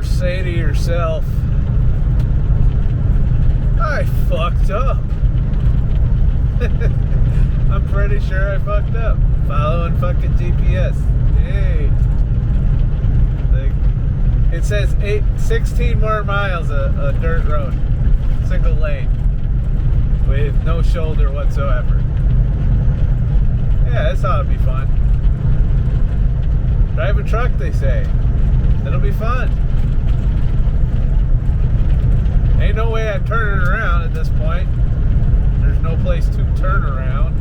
ever say to yourself, I fucked up? I'm pretty sure I fucked up. Following fucking GPS. Hey. Like, it says 16 more miles a dirt road. Single lane. With no shoulder whatsoever. Yeah, this ought to be fun. Drive a truck, they say. It'll be fun. Ain't no way I'm turning around at this point. There's no place to turn around.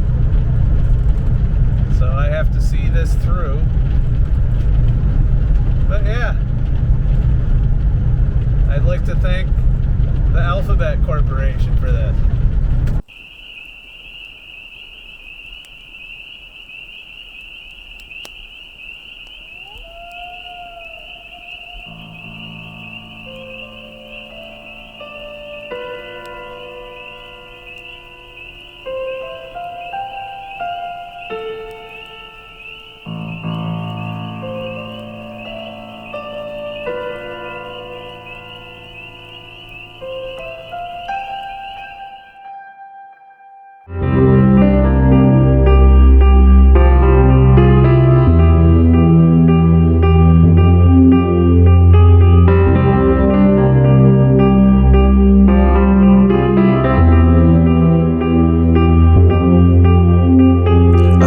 So I have to see this through. But yeah. I'd like to thank the Alphabet Corporation for this.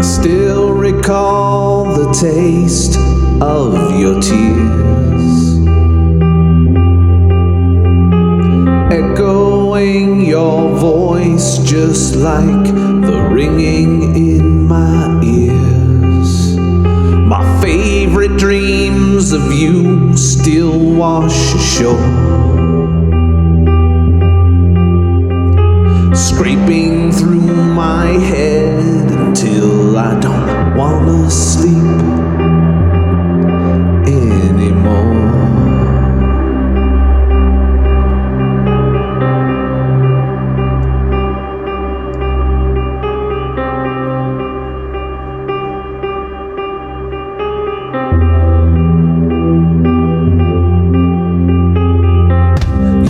Still recall the taste of your tears, echoing your voice just like the ringing in my ears. My favorite dreams of you still wash ashore, scraping through my head until I don't wanna sleep anymore.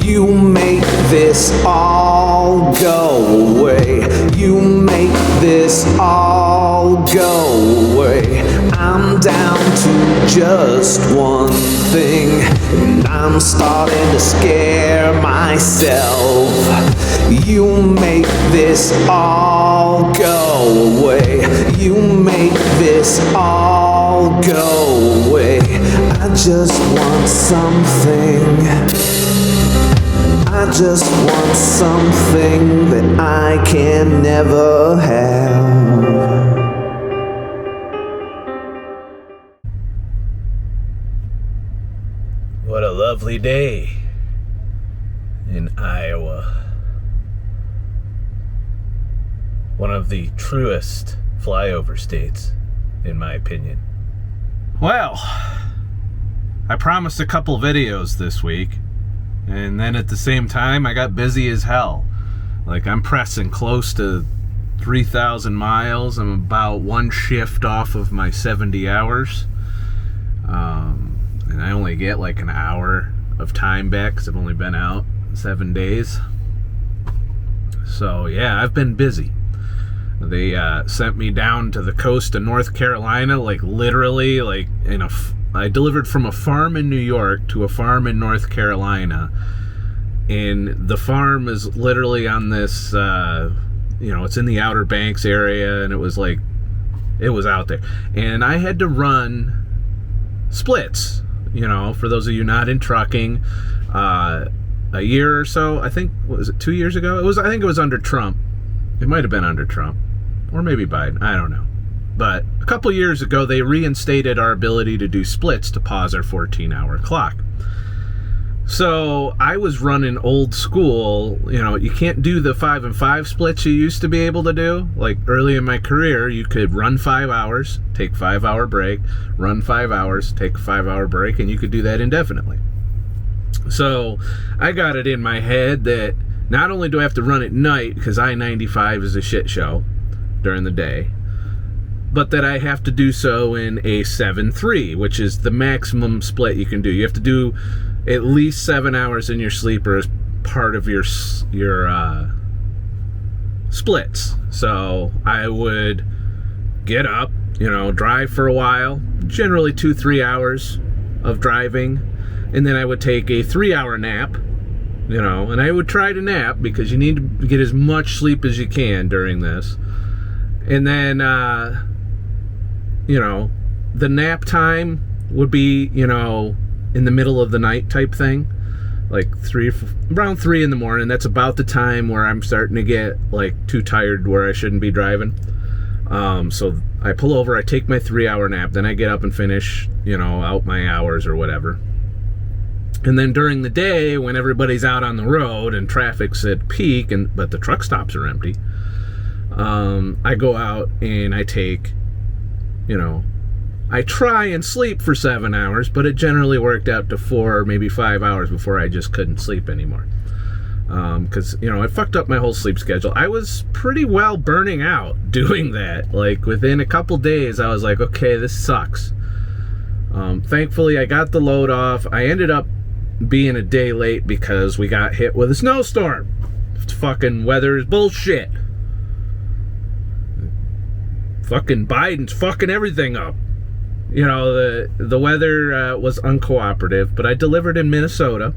You make this all go away. You make this all go away. I'm down to just one thing, and I'm starting to scare myself. You make this all go away. You make this all go away. I just want something. I just want something that I can never have. What a lovely day in Iowa. One of the truest flyover states, in my opinion. Well, I promised a couple videos this week. And then at the same time, I got busy as hell. Like, I'm pressing close to 3,000 miles. I'm about one shift off of my 70 hours. And I only get like an hour of time back because I've only been out 7 days. So, yeah, I've been busy. They sent me down to the coast of North Carolina, like literally, like in I delivered from a farm in New York to a farm in North Carolina, and the farm is literally on this, it's in the Outer Banks area, and it was out there. And I had to run splits, for those of you not in trucking, a year or so, I think, was it 2 years ago? I think it was under Trump. It might have been under Trump, or maybe Biden, I don't know. But a couple years ago, they reinstated our ability to do splits to pause our 14-hour clock. So I was running old school. You can't do the 5 and 5 splits you used to be able to do. Like early in my career, you could run 5 hours, take 5-hour break, run 5 hours, take a 5-hour break, and you could do that indefinitely. So I got it in my head that not only do I have to run at night, because I-95 is a shit show during the day, but that I have to do so in a 7-3, which is the maximum split you can do. You have to do at least 7 hours in your sleeper as part of your splits. So I would get up, drive for a while, generally 2-3 hours of driving, and then I would take a 3-hour nap, and I would try to nap because you need to get as much sleep as you can during this. And then, the nap time would be, in the middle of the night type thing, like around 3 in the morning. That's about the time where I'm starting to get like too tired where I shouldn't be driving. So I pull over, I take my 3-hour nap, then I get up and finish, out my hours or whatever. And then during the day, when everybody's out on the road and traffic's at peak, but the truck stops are empty, I go out and I take, I try and sleep for 7 hours, but it generally worked out to 4, maybe 5 hours before I just couldn't sleep anymore. Because, it fucked up my whole sleep schedule. I was pretty well burning out doing that. Like, within a couple days, I was like, okay, this sucks. Thankfully, I got the load off. I ended up being a day late because we got hit with a snowstorm. Fucking weather is bullshit. Fucking Biden's fucking everything up. The weather was uncooperative, but I delivered in Minnesota.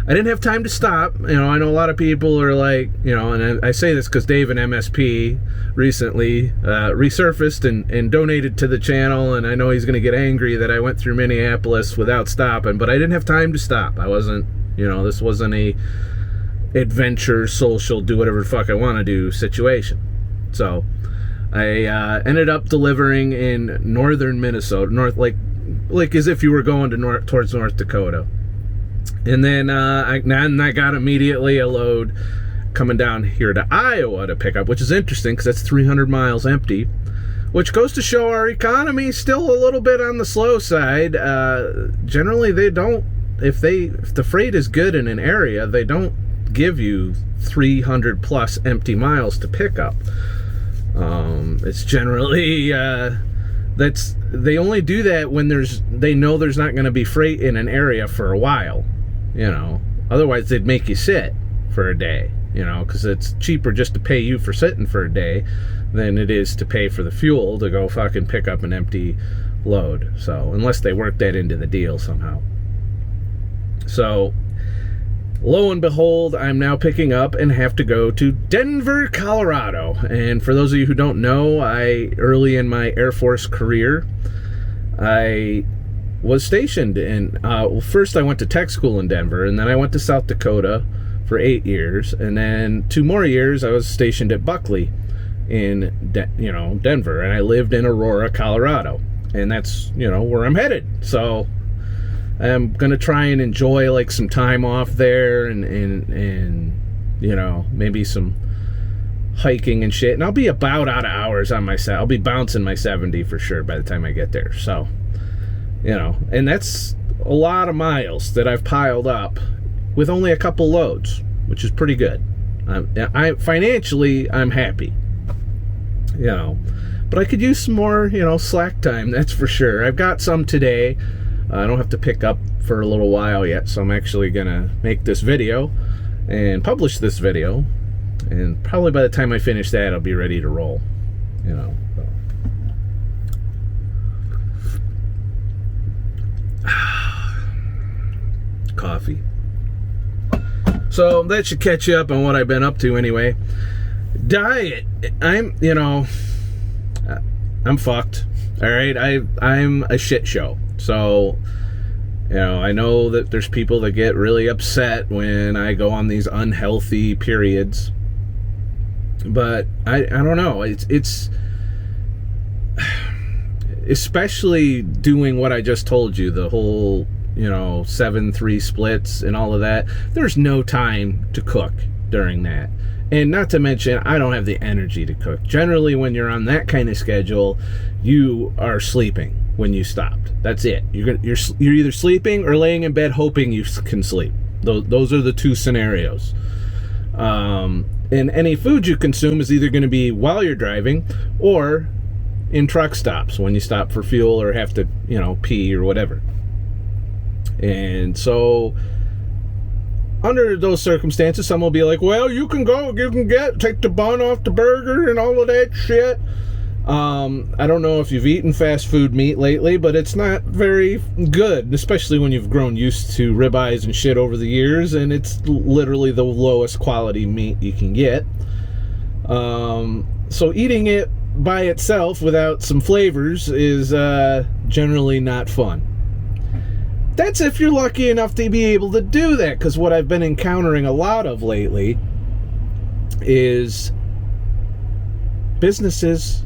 I didn't have time to stop. I know a lot of people are like, and I say this because Dave and MSP recently resurfaced and donated to the channel, and I know he's going to get angry that I went through Minneapolis without stopping, but I didn't have time to stop. I wasn't, this wasn't a adventure, social, do whatever the fuck I want to do situation. So I ended up delivering in northern Minnesota, like as if you were going to towards North Dakota. And then I got immediately a load coming down here to Iowa to pick up, which is interesting because that's 300 miles empty, which goes to show our economy still a little bit on the slow side. Generally, they don't, if the freight is good in an area, they don't give you 300 plus empty miles to pick up. It's generally they only do that when they know there's not going to be freight in an area for a while. Otherwise they'd make you sit for a day, because it's cheaper just to pay you for sitting for a day than it is to pay for the fuel to go fucking pick up an empty load. So unless they work that into the deal somehow. So lo and behold, I'm now picking up and have to go to Denver, Colorado. And for those of you who don't know, early in my Air Force career, I was stationed in, first I went to tech school in Denver, and then I went to South Dakota for 8 years, and then 2 more years I was stationed at Buckley in, Denver, and I lived in Aurora, Colorado, and that's, where I'm headed. So I'm gonna try and enjoy like some time off there, and maybe some hiking and shit, and I'll be about out of hours on my set. I'll be bouncing my 70 for sure by the time I get there. So and that's a lot of miles that I've piled up with only a couple loads, which is pretty good. Financially, I'm happy, but I could use some more, slack time, that's for sure. I've got some today. I don't have to pick up for a little while yet, so I'm actually gonna make this video and publish this video, and probably by the time I finish that, I'll be ready to roll, so. Coffee. So that should catch you up on what I've been up to anyway. Diet. I'm fucked. All right, I'm a shit show. So, I know that there's people that get really upset when I go on these unhealthy periods. But I don't know. It's especially doing what I just told you, the whole 7-3 splits and all of that. There's no time to cook during that. And not to mention, I don't have the energy to cook. Generally, when you're on that kind of schedule, you are sleeping when you stopped. That's it. You're either sleeping or laying in bed hoping you can sleep. Those are the two scenarios. And any food you consume is either going to be while you're driving or in truck stops when you stop for fuel or have to, pee or whatever. And so under those circumstances, some will be like, well, you can take the bun off the burger and all of that shit. I don't know if you've eaten fast food meat lately, but it's not very good, especially when you've grown used to ribeyes and shit over the years, and it's literally the lowest quality meat you can get. So eating it by itself without some flavors is generally not fun. That's if you're lucky enough to be able to do that, because what I've been encountering a lot of lately is businesses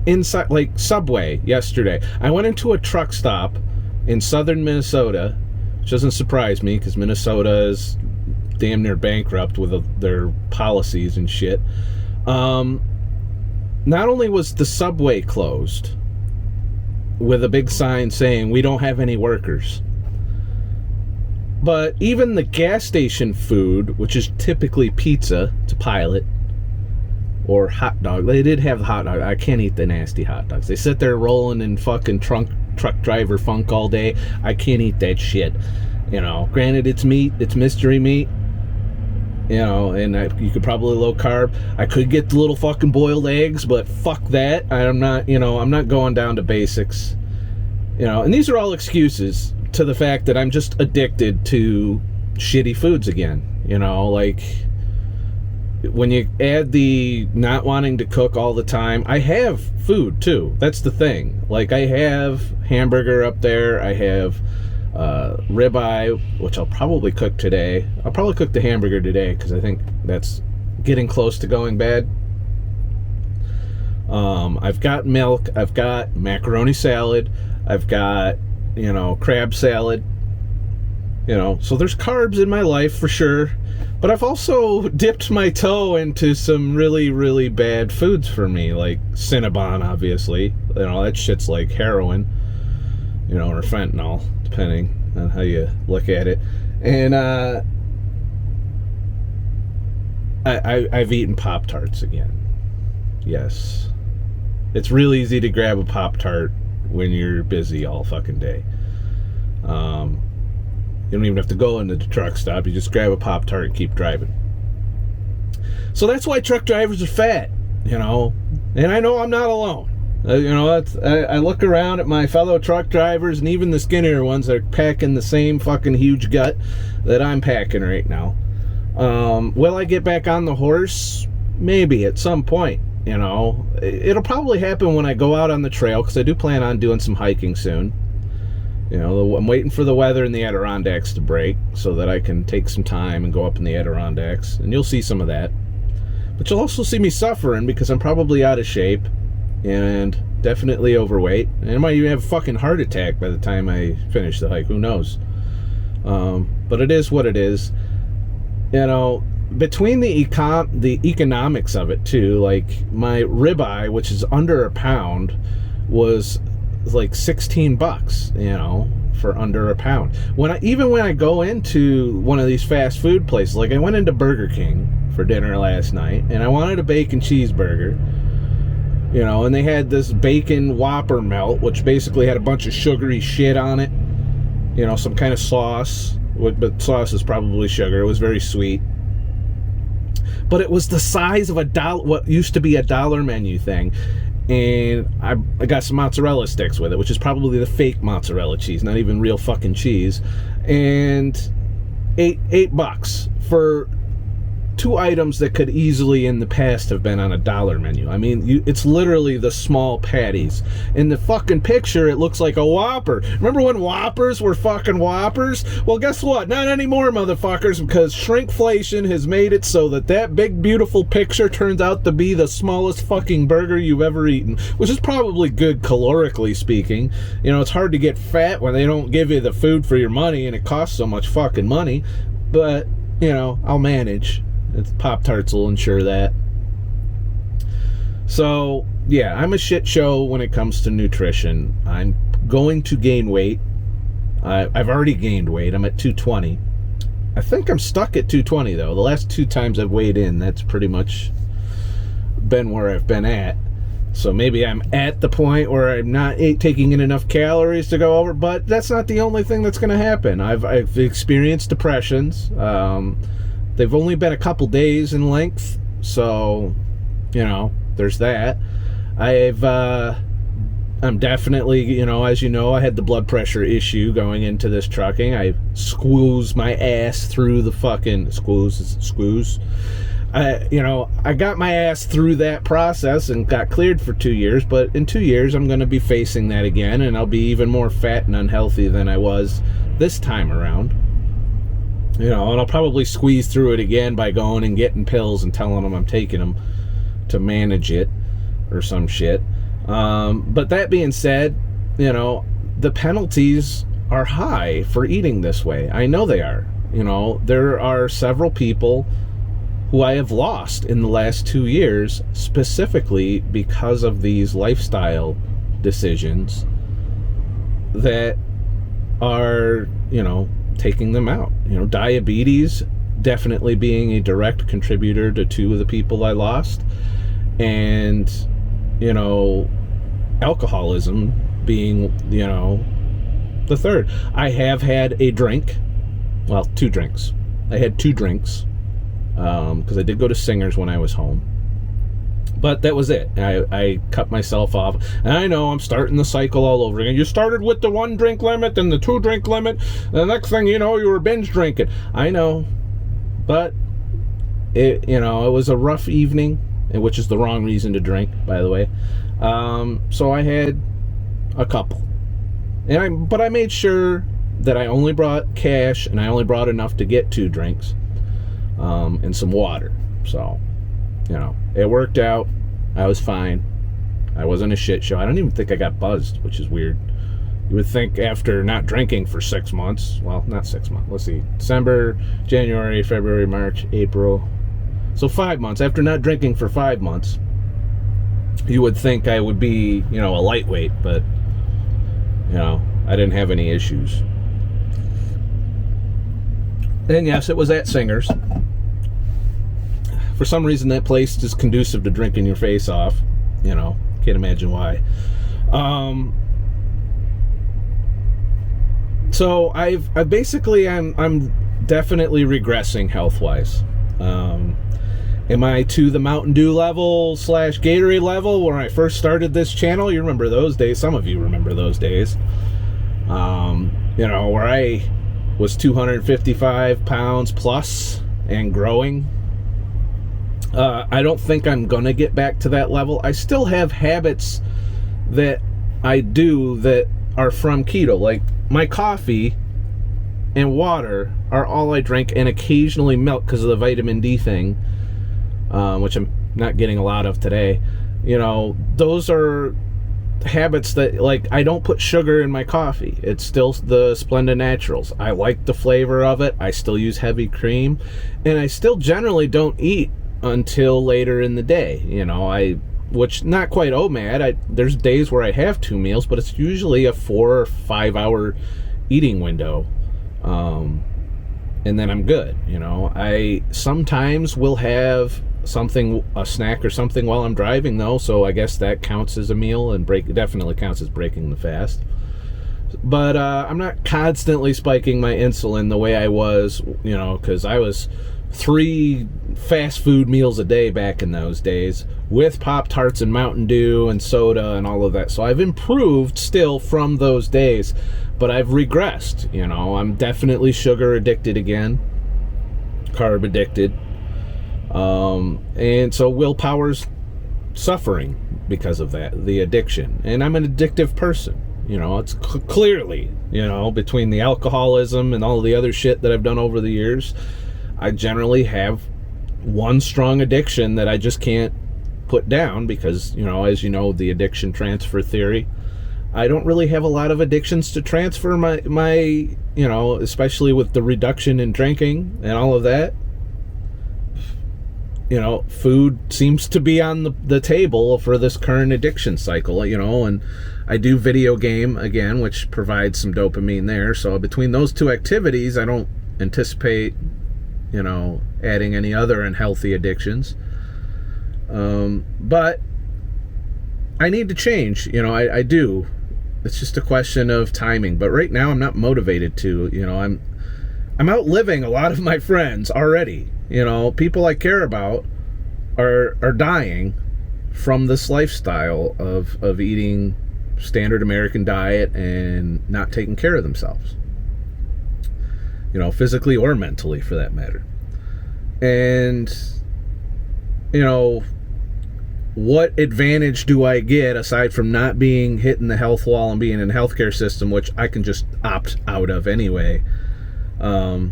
inside, like Subway yesterday. I went into a truck stop in southern Minnesota, which doesn't surprise me because Minnesota is damn near bankrupt with their policies and shit. Not only was the Subway closed with a big sign saying we don't have any workers, but even the gas station food, which is typically pizza to Pilot or hot dog, they did have the hot dog. I can't eat the nasty hot dogs. They sit there rolling in fucking truck driver funk all day. I can't eat that shit. You know, granted, it's meat, it's mystery meat. You know, and you could probably low carb. I could get the little fucking boiled eggs, but fuck that. I'm not going down to basics. You know, and these are all excuses to the fact that I'm just addicted to shitty foods again. You know, like when you add the not wanting to cook all the time, I have food too. That's the thing. Like I have hamburger up there. I have ribeye, which I'll probably cook today. I'll probably cook the hamburger today because I think that's getting close to going bad. I've got milk. I've got macaroni salad. I've got, crab salad. So there's carbs in my life for sure. But I've also dipped my toe into some really, really bad foods for me, like Cinnabon, obviously. That shit's like heroin, or fentanyl, depending on how you look at it. And I've eaten Pop-Tarts again. Yes. It's real easy to grab a Pop-Tart when you're busy all fucking day. You don't even have to go into the truck stop. You just grab a Pop-Tart and keep driving. So that's why truck drivers are fat, and I know I'm not alone. I look around at my fellow truck drivers and even the skinnier ones that are packing the same fucking huge gut that I'm packing right now. Will I get back on the horse? Maybe at some point. It'll probably happen when I go out on the trail, because I do plan on doing some hiking soon. I'm waiting for the weather in the Adirondacks to break so that I can take some time and go up in the Adirondacks, and you'll see some of that. But you'll also see me suffering because I'm probably out of shape and definitely overweight, and I might even have a fucking heart attack by the time I finish the hike. Who knows? But it is what it is. Between the economics of it too, like my ribeye, which is under a pound, was like $16, for under a pound. When I go into one of these fast food places, like I went into Burger King for dinner last night, and I wanted a bacon cheeseburger, and they had this bacon Whopper melt, which basically had a bunch of sugary shit on it, some kind of sauce, but sauce is probably sugar. It was very sweet. But it was the size of what used to be a $1 menu thing. And I got some mozzarella sticks with it, which is probably the fake mozzarella cheese, not even real fucking cheese. And $8 for 2 items that could easily in the past have been on a $1 menu. I mean, it's literally the small patties. In the fucking picture, it looks like a Whopper. Remember when Whoppers were fucking Whoppers? Well, guess what? Not anymore, motherfuckers, because shrinkflation has made it so that big, beautiful picture turns out to be the smallest fucking burger you've ever eaten, which is probably good calorically speaking. It's hard to get fat when they don't give you the food for your money and it costs so much fucking money. But, I'll manage. Pop-Tarts will ensure that. So, yeah, I'm a shit show when it comes to nutrition. I'm going to gain weight. I've already gained weight. I'm at 220. I think I'm stuck at 220, though. The last 2 times I've weighed in, that's pretty much been where I've been at. So maybe I'm at the point where I'm not taking in enough calories to go over, but that's not the only thing that's going to happen. I've experienced depressions. They've only been a couple days in length, so, there's that. I'm definitely, as you know, I had the blood pressure issue going into this trucking. I squoozed my ass through the fucking squoze. I got my ass through that process and got cleared for 2 years, but in 2 years I'm going to be facing that again, and I'll be even more fat and unhealthy than I was this time around. And I'll probably squeeze through it again by going and getting pills and telling them I'm taking them to manage it or some shit. But that being said, the penalties are high for eating this way. I know they are. There are several people who I have lost in the last 2 years specifically because of these lifestyle decisions that are, taking them out. Diabetes definitely being a direct contributor to 2 of the people I lost, and alcoholism being, the third. I have had a drink, 2 drinks. I had 2 drinks, because I did go to Singer's when I was home. But that was it. I cut myself off. And I know I'm starting the cycle all over again. You started with the 1 drink limit, then the 2 drink limit. The next thing you know, you were binge drinking. I know. But, it was a rough evening, which is the wrong reason to drink, by the way. So I had a couple. But I made sure that I only brought cash, and I only brought enough to get 2 drinks. And some water. So, it worked out. I was fine. I wasn't a shit show. I don't even think I got buzzed, which is weird. You would think after not drinking for 6 months, well, not 6 months, let's see, December, January, February, March, April, so 5 months, after not drinking for 5 months, you would think I would be, a lightweight, but, I didn't have any issues. And yes, it was at Singer's. For some reason, that place is conducive to drinking your face off. Can't imagine why. So I'm definitely regressing health-wise. Am I to the Mountain Dew level / Gatorade level where I first started this channel? You remember those days. Some of you remember those days. Where I was 255 pounds plus and growing. I don't think I'm going to get back to that level. I still have habits that I do that are from keto. Like my coffee and water are all I drink, and occasionally milk because of the vitamin D thing, which I'm not getting a lot of today. Those are habits that, like, I don't put sugar in my coffee. It's still the Splenda Naturals. I like the flavor of it. I still use heavy cream, and I still generally don't eat until later in the day. Which, not quite OMAD. There's days where I have 2 meals, but it's usually a 4 or 5 hour eating window, and then I'm good. I sometimes will have a snack or something while I'm driving, though, so I guess that counts as a meal, and definitely counts as breaking the fast. But I'm not constantly spiking my insulin the way I was, because I was 3 fast food meals a day back in those days, with Pop-Tarts and Mountain Dew and soda and all of that. So I've improved still from those days, but I've regressed. I'm definitely sugar addicted again, carb addicted, and so willpower's suffering because of that, the addiction. And I'm an addictive person. It's clearly, between the alcoholism and all the other shit that I've done over the years, I generally have one strong addiction that I just can't put down because, as you know, the addiction transfer theory, I don't really have a lot of addictions to transfer my especially with the reduction in drinking and all of that. Food seems to be on the table for this current addiction cycle, and I do video game again, which provides some dopamine there. So between those 2 activities, I don't anticipate adding any other unhealthy addictions. But I need to change. I do. It's just a question of timing. But right now, I'm not motivated to. I'm outliving a lot of my friends already. People I care about are dying from this lifestyle of eating standard American diet and not taking care of themselves. Physically or mentally, for that matter. And, what advantage do I get aside from not being hitting the health wall and being in the healthcare system, which I can just opt out of anyway, to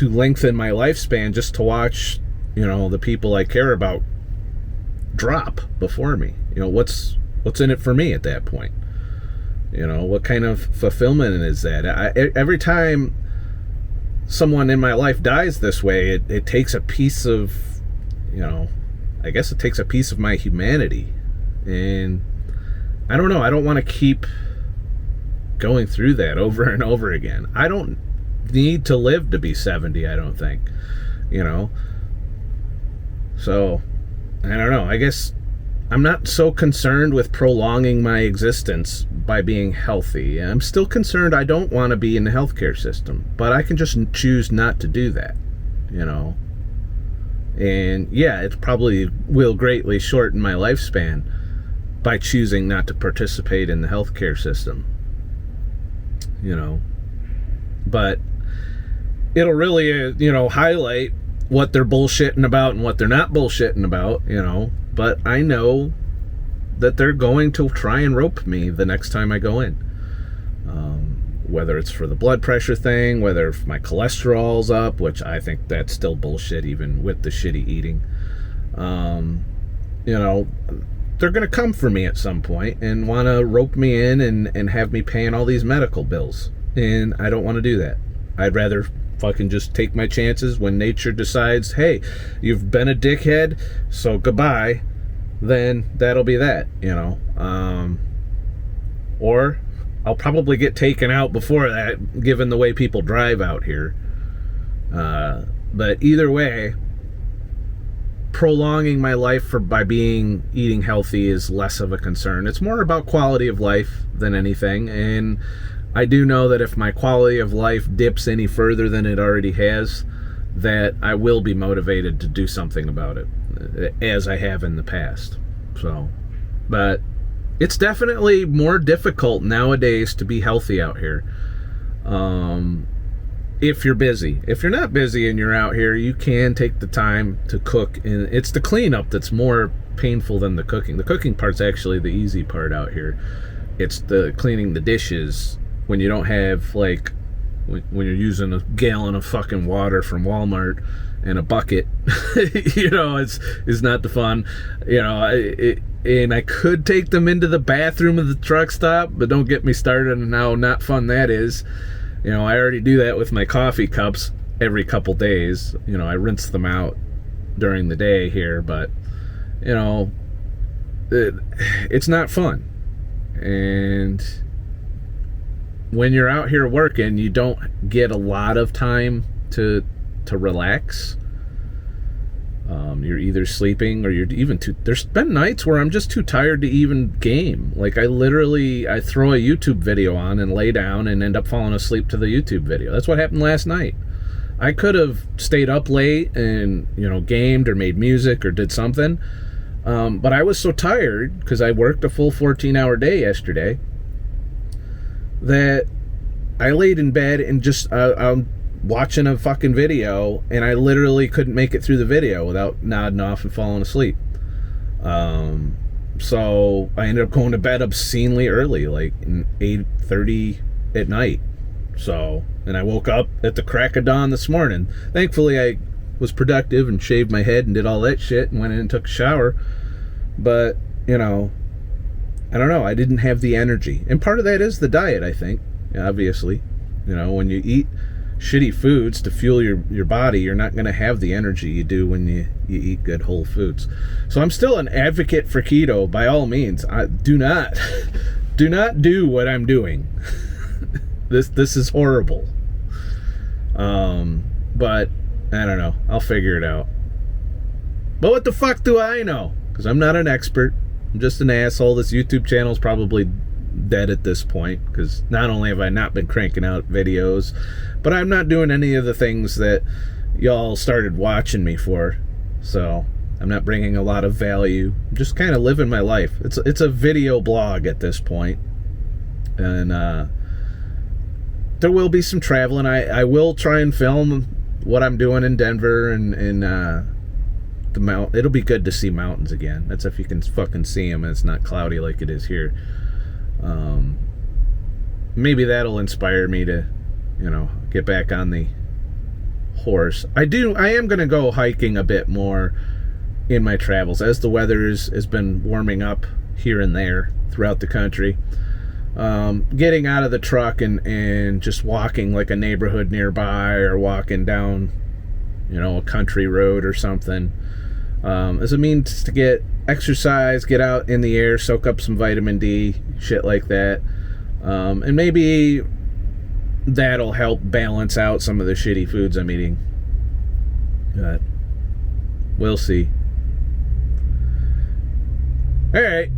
lengthen my lifespan just to watch, the people I care about drop before me? What's in it for me at that point? What kind of fulfillment is that? Every time someone in my life dies this way, it takes a piece of, I guess it takes a piece of my humanity. And I don't know, I don't want to keep going through that over and over again. I don't need to live to be 70, I don't think. So, I don't know, I guess I'm not so concerned with prolonging my existence by being healthy. I'm still concerned I don't want to be in the healthcare system, but I can just choose not to do that, And yeah, it probably will greatly shorten my lifespan by choosing not to participate in the healthcare system, But it'll really, highlight what they're bullshitting about and what they're not bullshitting about, But I know that they're going to try and rope me the next time I go in. Whether it's for the blood pressure thing, whether if my cholesterol's up, which I think that's still bullshit even with the shitty eating. They're going to come for me at some point and want to rope me in and have me paying all these medical bills. And I don't want to do that. I'd rather fucking just take my chances when nature decides, hey, you've been a dickhead, so goodbye. Then that'll be that, or I'll probably get taken out before that, given the way people drive out here. But either way, prolonging my life by eating healthy is less of a concern. It's more about quality of life than anything. And I do know that if my quality of life dips any further than it already has, that I will be motivated to do something about it, as I have in the past. So, but it's definitely more difficult nowadays to be healthy out here. If you're busy. If you're not busy and you're out here, you can take the time to cook. And it's the cleanup that's more painful than the cooking. The cooking part's actually the easy part out here. It's the cleaning the dishes when you don't have, like, when you're using a gallon of fucking water from Walmart and a bucket. It's not the fun. And I could take them into the bathroom of the truck stop, but don't get me started on how not fun that is. I already do that with my coffee cups every couple days. I rinse them out during the day here, but, it's not fun. And when you're out here working, you don't get a lot of time to relax. You're either sleeping or you're even there's been nights where I'm just too tired to even game. Like I throw a YouTube video on and lay down and end up falling asleep to the YouTube video. That's what happened last night. I could have stayed up late and, gamed or made music or did something. But I was so tired because I worked a full 14-hour day yesterday that I laid in bed and just watching a fucking video, and I literally couldn't make it through the video without nodding off and falling asleep. So I ended up going to bed obscenely early, like 8:30 at night. So, and I woke up at the crack of dawn this morning. Thankfully, I was productive and shaved my head and did all that shit and went in and took a shower. But, I don't know. I didn't have the energy. And part of that is the diet, I think, obviously. When you eat shitty foods to fuel your body, you're not going to have the energy you do when you eat good whole foods. So I'm still an advocate for keto by all means. Do not do what I'm doing. This is horrible. But I don't know. I'll figure it out. But what the fuck do I know? Because I'm not an expert. I'm just an asshole. This YouTube channel's probably dead at this point, because not only have I not been cranking out videos, but I'm not doing any of the things that y'all started watching me for. So I'm not bringing a lot of value. I'm just kind of living my life. It's a video blog at this point. And there will be some traveling. I will try and film what I'm doing in Denver and the mount. It'll be good to see mountains again. That's if you can fucking see them and it's not cloudy like it is here. Maybe that'll inspire me to, get back on the horse. I am going to go hiking a bit more in my travels as the weather has been warming up here and there throughout the country. Getting out of the truck and just walking like a neighborhood nearby, or walking down, a country road or something, as a means to get exercise, get out in the air, soak up some vitamin D, shit like that. And maybe that'll help balance out some of the shitty foods I'm eating. But we'll see. Alright.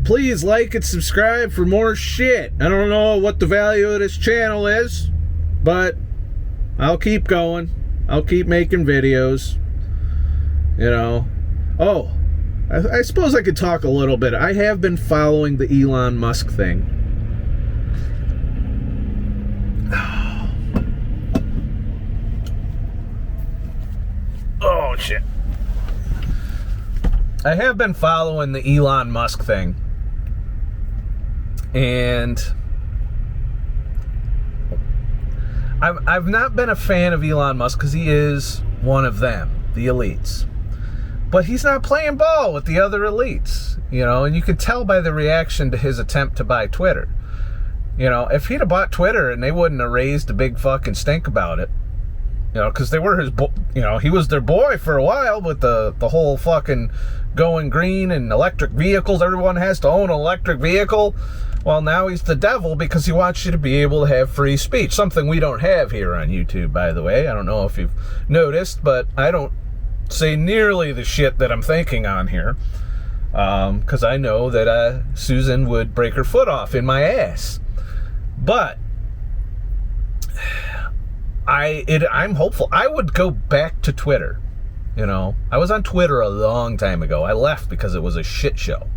Please like and subscribe for more shit. I don't know what the value of this channel is, but I'll keep going. I'll keep making videos. Oh, I suppose I could talk a little bit. I have been following the Elon Musk thing. Oh, shit. I have been following the Elon Musk thing. And I've not been a fan of Elon Musk because he is one of them, the elites. But he's not playing ball with the other elites, and you can tell by the reaction to his attempt to buy Twitter. If he'd have bought Twitter and they wouldn't have raised a big fucking stink about it, because they were his, he was their boy for a while with the whole fucking going green and electric vehicles. Everyone has to own an electric vehicle. Well, now he's the devil because he wants you to be able to have free speech, something we don't have here on YouTube, by the way. I don't know if you've noticed, but I don't say nearly the shit that I'm thinking on here, because I know that Susan would break her foot off in my ass. But I'm hopeful. I would go back to Twitter. I was on Twitter a long time ago. I left because it was a shit show.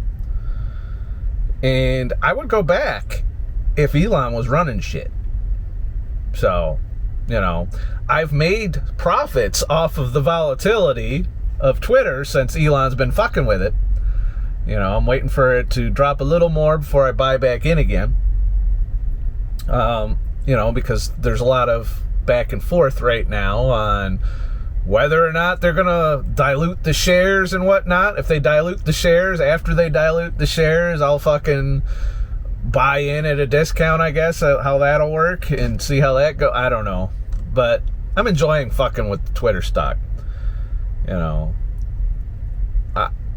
And I would go back if Elon was running shit. So, I've made profits off of the volatility of Twitter since Elon's been fucking with it. I'm waiting for it to drop a little more before I buy back in again. Because there's a lot of back and forth right now on whether or not they're going to dilute the shares and whatnot. If they dilute the shares, after they dilute the shares, I'll fucking buy in at a discount, I guess, how that'll work, and see how that go. I don't know. But I'm enjoying fucking with the Twitter stock.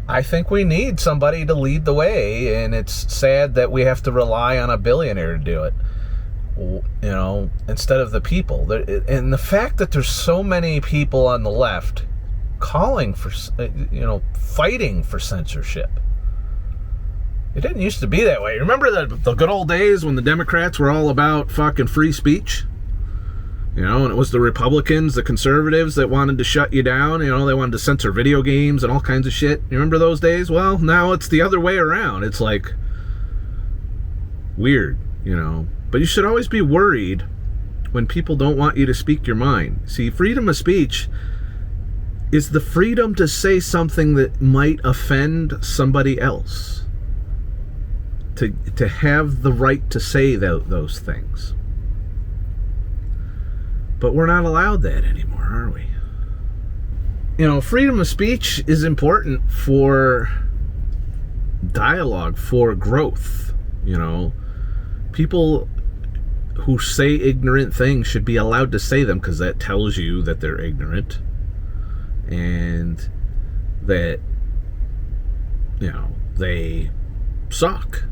I think we need somebody to lead the way, and it's sad that we have to rely on a billionaire to do it. Instead of the people. And the fact that there's so many people on the left calling for, fighting for censorship. It didn't used to be that way. Remember the good old days when the Democrats were all about fucking free speech? And it was the Republicans, the conservatives that wanted to shut you down. They wanted to censor video games and all kinds of shit. You remember those days? Well, now it's the other way around. It's like weird, But you should always be worried when people don't want you to speak your mind. See, freedom of speech is the freedom to say something that might offend somebody else. To have the right to say those things. But we're not allowed that anymore, are we? Freedom of speech is important for dialogue, for growth. People who say ignorant things should be allowed to say them, because that tells you that they're ignorant and that they suck,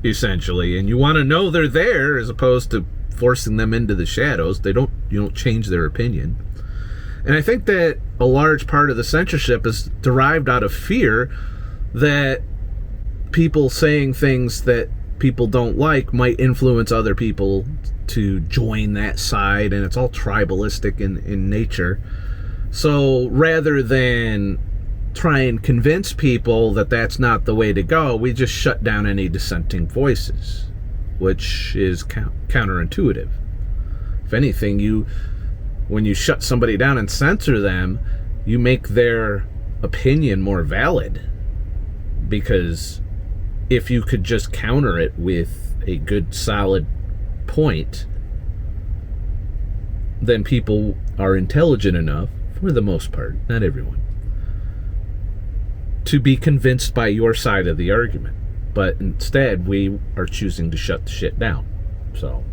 essentially, and you want to know they're there as opposed to forcing them into the shadows. You don't change their opinion. And I think that a large part of the censorship is derived out of fear that people saying things that people don't like might influence other people to join that side, and it's all tribalistic in nature. So rather than try and convince people that that's not the way to go, we just shut down any dissenting voices, which is counterintuitive. If anything, when you shut somebody down and censor them, you make their opinion more valid, because if you could just counter it with a good solid point, then people are intelligent enough, for the most part, not everyone, to be convinced by your side of the argument. But instead, we are choosing to shut the shit down. So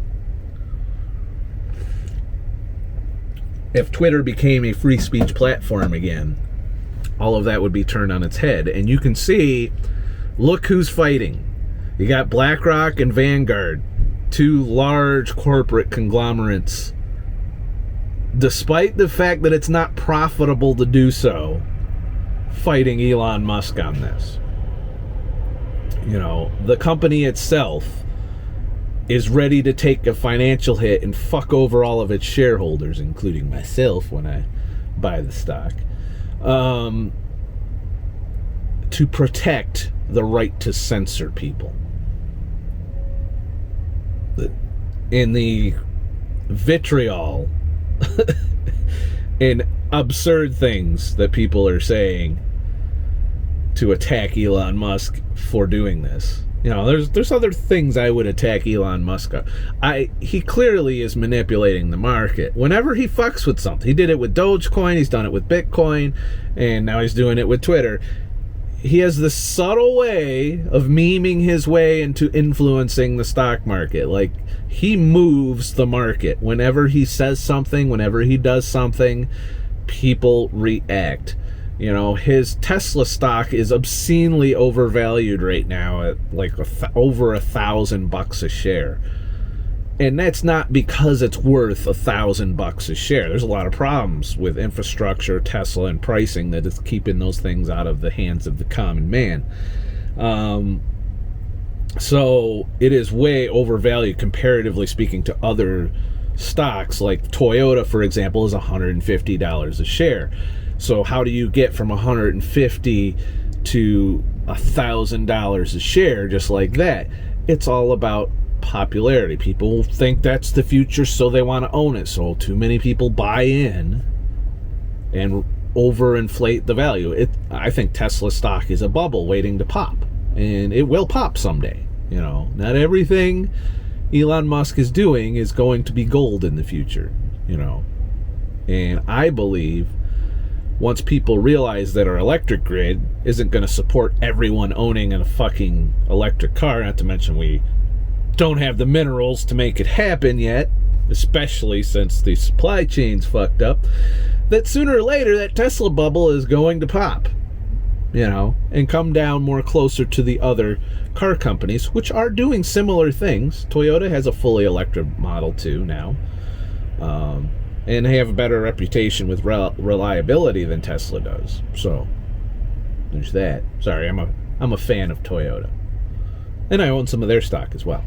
if Twitter became a free speech platform again, all of that would be turned on its head. And you can see, look who's fighting. You got BlackRock and Vanguard, two large corporate conglomerates. Despite the fact that it's not profitable to do so, fighting Elon Musk on this. You know, the company itself is ready to take a financial hit and fuck over all of its shareholders, including myself when I buy the stock, to protect the right to censor people. In the vitriol and absurd things that people are saying to attack Elon Musk for doing this. You know, there's other things I would attack Elon Musk on. He clearly is manipulating the market. Whenever he fucks with something, he did it with Dogecoin, he's done it with Bitcoin, and now he's doing it with Twitter. He has this subtle way of memeing his way into influencing the stock market. Like, he moves the market. Whenever he says something, whenever he does something, people react. You know, his Tesla stock is obscenely overvalued right now at like over $1,000 a share. And that's not because it's worth $1,000 a share. There's a lot of problems with infrastructure, Tesla, and pricing that is keeping those things out of the hands of the common man. So it is way overvalued, comparatively speaking, to other stocks. Like Toyota, for example, is $150 a share. So how do you get from $150 to $1,000 a share just like that? It's all about popularity. People think that's the future, so they want to own it. So too many people buy in and overinflate the value. I think Tesla stock is a bubble waiting to pop, and it will pop someday. You know, not everything Elon Musk is doing is going to be gold in the future. You know, and I believe once people realize that our electric grid isn't going to support everyone owning a fucking electric car, not to mention we don't have the minerals to make it happen yet, especially since the supply chain's fucked up, that sooner or later that Tesla bubble is going to pop, you know, and come down more closer to the other car companies, which are doing similar things. Toyota has a fully electric Model 2 now, and they have a better reputation with reliability than Tesla does. So there's that. Sorry, I'm a fan of Toyota, and I own some of their stock as well.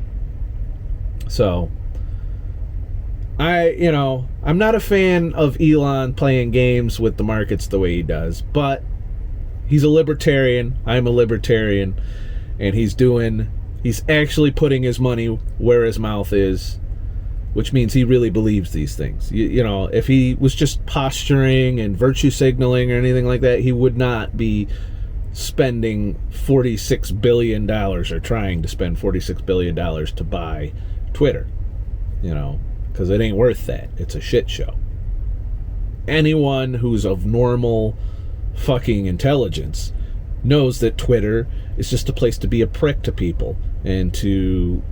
So I'm not a fan of Elon playing games with the markets the way he does, but he's a libertarian. I'm a libertarian, and he's actually putting his money where his mouth is, which means he really believes these things. You know, if he was just posturing and virtue signaling or anything like that, he would not be spending $46 billion or trying to spend $46 billion to buy Twitter, you know, because it ain't worth that. It's a shit show. Anyone who's of normal fucking intelligence knows that Twitter is just a place to be a prick to people and to,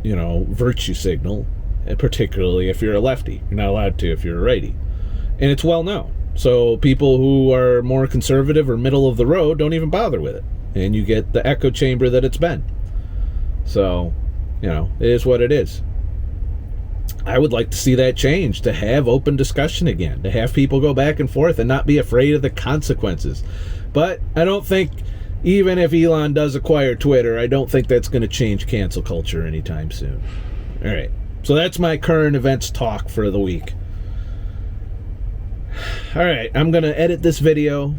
you know, virtue signal, and particularly if you're a lefty. You're not allowed to if you're a righty. And it's well known. So people who are more conservative or middle of the road don't even bother with it. And you get the echo chamber that it's been. So, you know, it is what it is. I would like to see that change, to have open discussion again, to have people go back and forth and not be afraid of the consequences. But I don't think Even if Elon does acquire Twitter, I don't think that's going to change cancel culture anytime soon. All right. So that's my current events talk for the week. All right. I'm going to edit this video,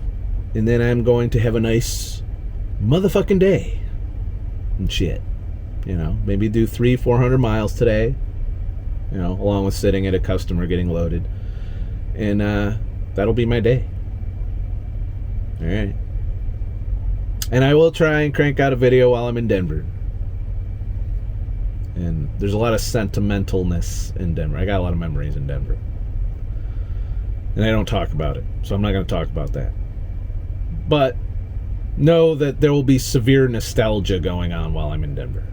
and then I'm going to have a nice motherfucking day and shit. You know, maybe do 300-400 miles today, you know, along with sitting at a customer getting loaded. And that'll be my day. All right. And I will try and crank out a video while I'm in Denver. And there's a lot of sentimentalness in Denver. I got a lot of memories in Denver. And I don't talk about it, so I'm not going to talk about that. But know that there will be severe nostalgia going on while I'm in Denver.